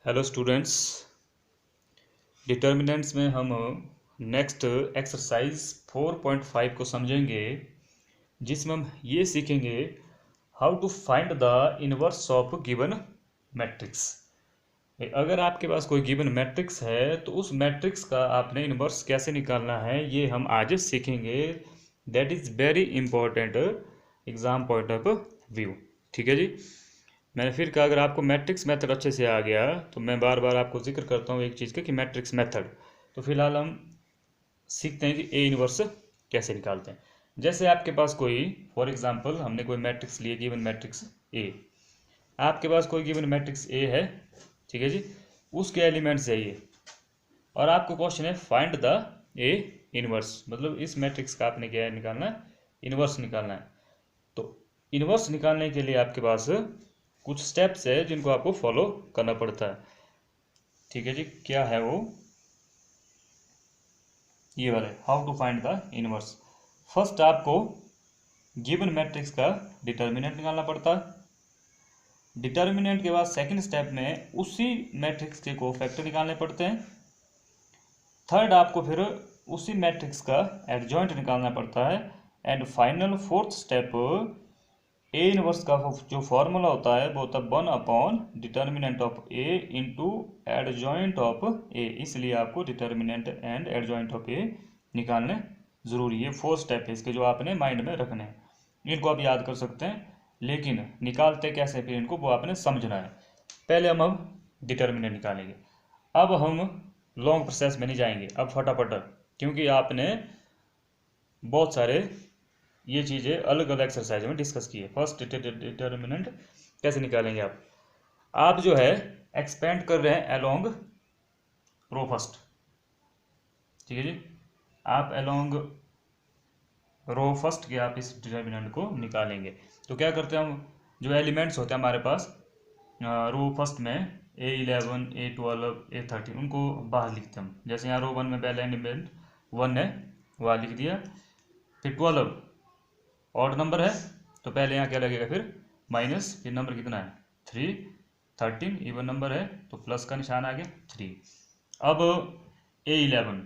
Hello students, determinants में हम next exercise 4.5 को समझेंगे, जिसमें हम ये सीखेंगे how to find the inverse of given matrix. अगर आपके पास कोई गिवन मैट्रिक्स है तो उस मैट्रिक्स का आपने इनवर्स कैसे निकालना है, ये हम आज सीखेंगे। That is very important exam point of view. ठीक है जी। मैंने फिर कहा, अगर आपको मैट्रिक्स मेथड अच्छे से आ गया तो मैं बार बार आपको जिक्र करता हूँ एक चीज़ का कि मैट्रिक्स मेथड। तो फिलहाल हम सीखते हैं कि ए इनवर्स कैसे निकालते हैं। जैसे आपके पास कोई, फॉर एग्जांपल हमने कोई मैट्रिक्स लिए, गिवन मैट्रिक्स ए। आपके पास कोई गिवन मैट्रिक्स ए है, ठीक है जी, उसके एलिमेंट्स है ये, और आपको क्वेश्चन है फाइंड द ए इनवर्स, मतलब इस मैट्रिक्स का आपने क्या निकालना है, इनवर्स निकालना है। तो इनवर्स निकालने के लिए आपके पास कुछ स्टेप्स है जिनको आपको फॉलो करना पड़ता है। ठीक है जी, क्या है वो, ये वाले, how to find the inverse. First आपको गिवन मैट्रिक्स का डिटर्मिनेंट निकालना पड़ता है। डिटर्मिनेंट के बाद सेकंड स्टेप में उसी मैट्रिक्स के कोफैक्टर निकालने पड़ते हैं। थर्ड आपको फिर उसी मैट्रिक्स का एडजॉइंट निकालना पड़ता है। And final fourth step, A inverse का जो फॉर्मूला होता है वो होता है 1 determinant of A into adjoint of A. इसलिए आपको determinant and adjoint of A निकालने ज़रूरी है। 4 स्टेप है इसके जो आपने माइंड में रखने हैं। इनको आप याद कर सकते हैं, लेकिन निकालते कैसे फिर इनको वो आपने समझना है। पहले हम अब डिटर्मिनेंट निकालेंगे। अब हम लॉन्ग प्रोसेस में नहीं जाएंगे, अब फटाफट, क्योंकि आपने बहुत सारे ये चीज़ें अलग अलग एक्सरसाइज में डिस्कस की है। फर्स्ट डिटर्मिनेंट कैसे निकालेंगे आप जो है एक्सपेंड कर रहे हैं अलोंग रो फर्स्ट। ठीक है जी, आप अलोंग रो फर्स्ट के आप इस डिटर्मिनेंट को निकालेंगे। तो क्या करते हैं हम, जो एलिमेंट्स होते हैं हमारे पास रो फर्स्ट में A11 A12 A13, उनको बाहर लिखते हैं हम। जैसे यहाँ रो 1 में पहला एलिमेंट 1 है, वहाँ लिख दिया। फिर 12 ऑड नंबर है तो पहले यहाँ क्या लगेगा, फिर माइनस, फिर नंबर कितना है 3। 13 इवन नंबर है तो प्लस का निशान आ गया 3। अब A11,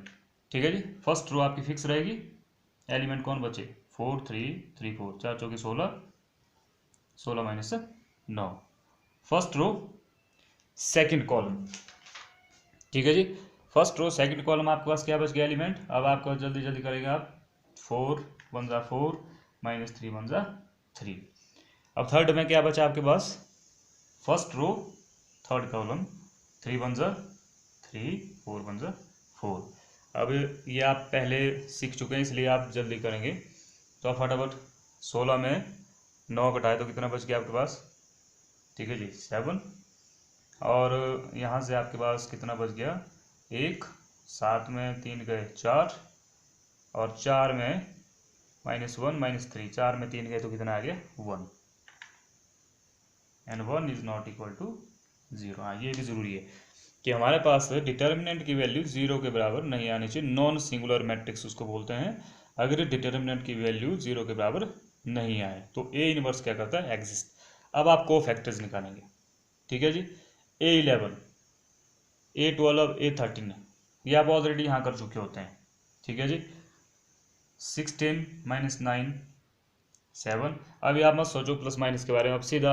ठीक है जी, फर्स्ट रो आपकी फिक्स रहेगी। एलिमेंट कौन बचे, 4 3 3 4, 4 चौके 16, 16 minus 9, first row second column. ठीक है जी, फर्स्ट रो सेकंड कॉलम आपके पास क्या बच गया एलिमेंट। अब आपको जल्दी जल्दी करेंगे आप, 4 1 जा 4 माइनस 3 1 जा 3। अब थर्ड में क्या बचा आपके पास, फर्स्ट रो थर्ड कॉलम, 3 1 जा 3 4 1 जा 4। अब ये आप पहले सीख चुके हैं इसलिए आप जल्दी करेंगे। तो आप फटाफट 16 में 9 घटाए तो कितना बच गया आपके पास, ठीक है जी 7। और यहाँ से आपके पास कितना बच गया, 1, 7 में 3 गए 4, और 4 में -1 -3, 4 में 3 गए तो कितना आ गया 1। And 1 is not equal to 0। हाँ, ये भी ज़रूरी है कि हमारे पास डिटर्मिनेंट की वैल्यू 0 के बराबर नहीं आनी चाहिए। नॉन सिंगुलर मैट्रिक्स उसको बोलते हैं, अगर डिटर्मिनेंट की वैल्यू 0 के बराबर नहीं आए तो ए इनवर्स क्या करता है, एग्जिस्ट। अब आप कोफैक्टर्स निकालेंगे। ठीक है जी, A11 A12 A13 ये आप ऑलरेडी यहाँ कर चुके होते हैं। ठीक है जी, 16 -9 7। अभी आप मत सोचो प्लस माइनस के बारे में, अब सीधा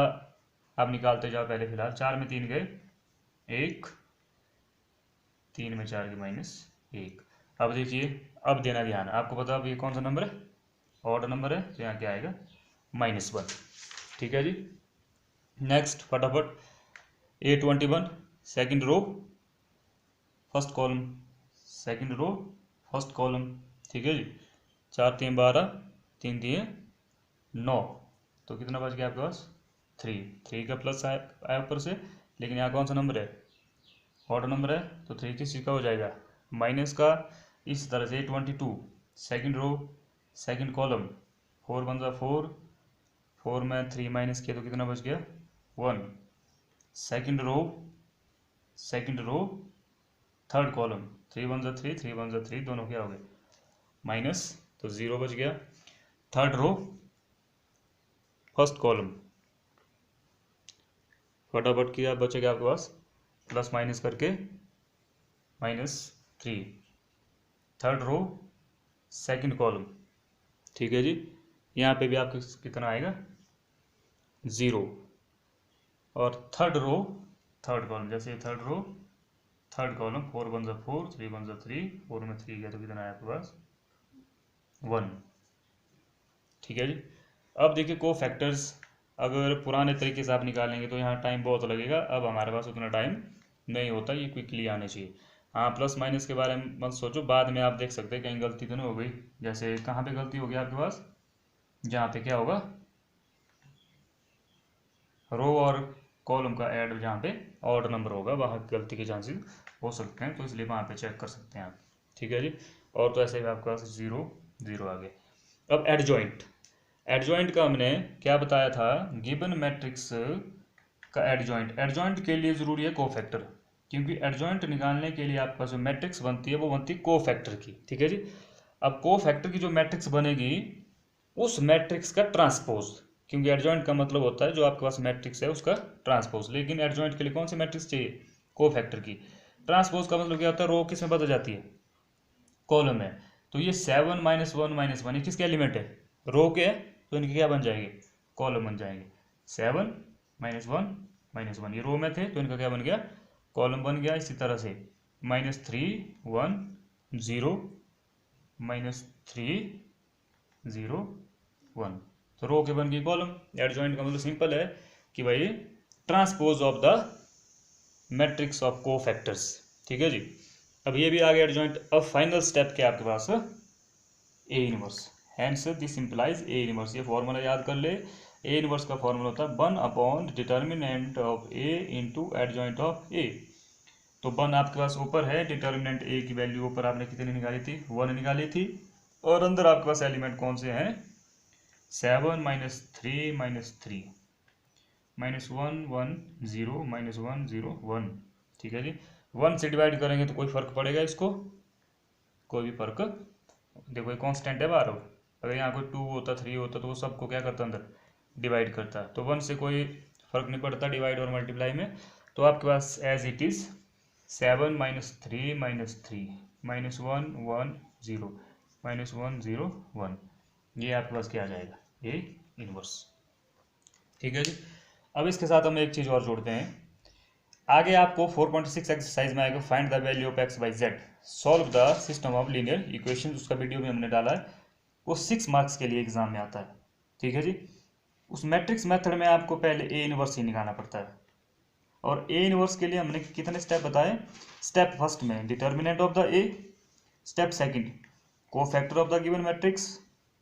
आप निकालते जाओ। पहले फिलहाल 4 में 3 गए 1, 3 में 4 गए -1। अब देखिए, अब देना ध्यान, आपको पता अब ये कौन सा नंबर है, ऑड नंबर है, तो यहाँ क्या आएगा -1। ठीक है जी, नेक्स्ट फटाफट A21 second row first column, second row first column. ठीक है जी, 4 3 12, 3 3 9, तो कितना बच गया आपके पास 3 का प्लस आया ऊपर से, लेकिन यहाँ कौन सा नंबर है, ऑड नंबर है, तो 3 किसी का हो जाएगा माइनस का। इस तरह से A22 second row second column, 4 1 जा 4, 4 में 3 माइनस किया तो कितना बच गया 1। सेकंड रो थर्ड कॉलम, 3 1 जा 3 3 1 जा 3, दोनों क्या हो गए माइनस, तो 0 बच गया। थर्ड रो फर्स्ट कॉलम, फटाफट किया बचेगा आपके पास प्लस माइनस करके -3, थर्ड रो सेकंड कॉलम, ठीक है जी। यहाँ पे भी आपको कितना आएगा 0, और थर्ड रो थर्ड कॉलम, जैसे थर्ड रो थर्ड कॉलम 4 1 जा 4, 3 1 जा 3, 4 में 3 गया तो कितना आया आपके पास 1, ठीक है जी। अब देखिए को फैक्टर्स अगर पुराने तरीके से आप निकालेंगे तो यहाँ टाइम बहुत लगेगा, अब हमारे पास उतना टाइम नहीं होता, ये क्विकली आने चाहिए। हाँ, प्लस माइनस के बारे में मत सोचो, बाद में आप देख सकते हैं कहीं गलती तो नहीं हो गई। जैसे कहाँ पे गलती होगी आपके पास, जहाँ पे क्या होगा रो और कॉलम का ऐड, जहाँ पे ऑड नंबर होगा वहाँ गलती के चांसेस हो सकते हैं, तो इसलिए वहाँ पे चेक कर सकते हैं आप, ठीक है जी। और तो ऐसे ही आपके पास 0 0 आ गया। अब एडजॉइंट, एडजॉइंट का हमने क्या बताया था, गिवन मैट्रिक्स का एडजॉइंट, एडजॉइंट के लिए ज़रूरी है कोफैक्टर, क्योंकि एडजॉइंट निकालने के लिए आपके पास जो मैट्रिक्स बनती है वो बनती है कोफैक्टर की, ठीक है जी। अब कोफैक्टर की जो मैट्रिक्स बनेगी उस मैट्रिक्स का ट्रांसपोज, क्योंकि एडजॉइंट का मतलब होता है जो आपके पास मैट्रिक्स है उसका ट्रांसपोज, लेकिन एडजॉइंट के लिए कौन सी मैट्रिक्स चाहिए, कोफैक्टर की। ट्रांसपोज का मतलब क्या होता है, रो किस में बदल जाती है, कॉलम में। तो ये 7 -1 -1 ये किसके एलिमेंट है, रो के है, तो इनके क्या बन जाएंगे, कॉलम बन जाएंगे। 7 -1 -1 ये रो में थे तो इनका क्या बन गया, कॉलम बन गया। इसी तरह से -3 1 0 -3 0 1, तो रो के बन गई कॉलम। एडजॉइंट का मतलब सिंपल है कि भाई transpose of the matrix of cofactors, ठीक है जी। अब ये भी आ गया एडजॉइंट। अब फाइनल स्टेप क्या आपके पास, A inverse, hence this implies A inverse. ये फॉर्मूला याद कर ले, ए इनवर्स का फॉर्मूला होता है 1 determinant of A into adjoint of A. तो 1 आपके पास ऊपर है, डिटर्मिनेंट ए की वैल्यू ऊपर आपने कितनी निकाली थी, 1 निकाली थी, और अंदर आपके पास एलिमेंट कौन से हैं, 7 -3 -3 -1 1 0 -1 0 1, ठीक है जी। 1 से डिवाइड करेंगे तो कोई फर्क पड़ेगा इसको, कोई भी फर्क, देखो ये कांस्टेंट है बाहर, अगर यहाँ कोई 2 होता 3 होता तो वो सबको क्या करता अंदर डिवाइड करता, तो 1 से कोई फर्क नहीं पड़ता डिवाइड और मल्टीप्लाई में। तो आपके पास एज इट इज़ 7 -3 -3 -1 1 0 -1 0 1, ये आपके पास क्या आ जाएगा, ये इनवर्स, ठीक है जी। अब इसके साथ हम एक चीज़ और जोड़ते हैं, आगे आपको 4.6 एक्सरसाइज में आएगा find the value of x by z, solve the system of linear equation, उसका वीडियो भी हमने डाला है, वो 6 मार्क्स के लिए एग्जाम में आता है, ठीक है जी। उस मैट्रिक्स मेथड में आपको पहले ए इनवर्स ही निकालना पड़ता है, और ए इनवर्स के लिए हमने कितने स्टेप बताए, स्टेप फर्स्ट में determinant of the A, step second cofactor of the given matrix,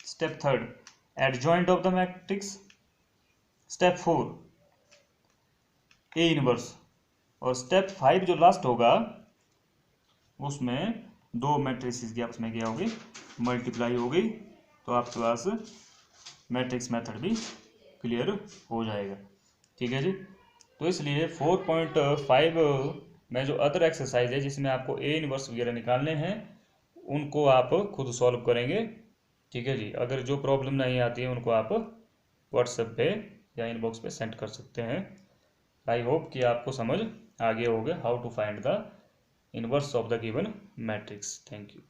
step third adjoint of the matrix, step 4 A inverse, और स्टेप 5 जो लास्ट होगा उसमें दो मैट्रिक्स की आपस में क्या होगी, मल्टीप्लाई होगी, तो आपके पास मैट्रिक्स मेथड भी क्लियर हो जाएगा, ठीक है जी। तो इसलिए 4.5 में जो अदर एक्सरसाइज है जिसमें आपको ए इनवर्स वगैरह निकालने हैं उनको आप खुद सॉल्व करेंगे, ठीक है जी। अगर जो प्रॉब्लम नहीं आती है उनको आप व्हाट्सएप पे या इनबॉक्स पे सेंड कर सकते हैं। आई होप कि आपको समझ आ गया होगा how to find the inverse of the given matrix. Thank you.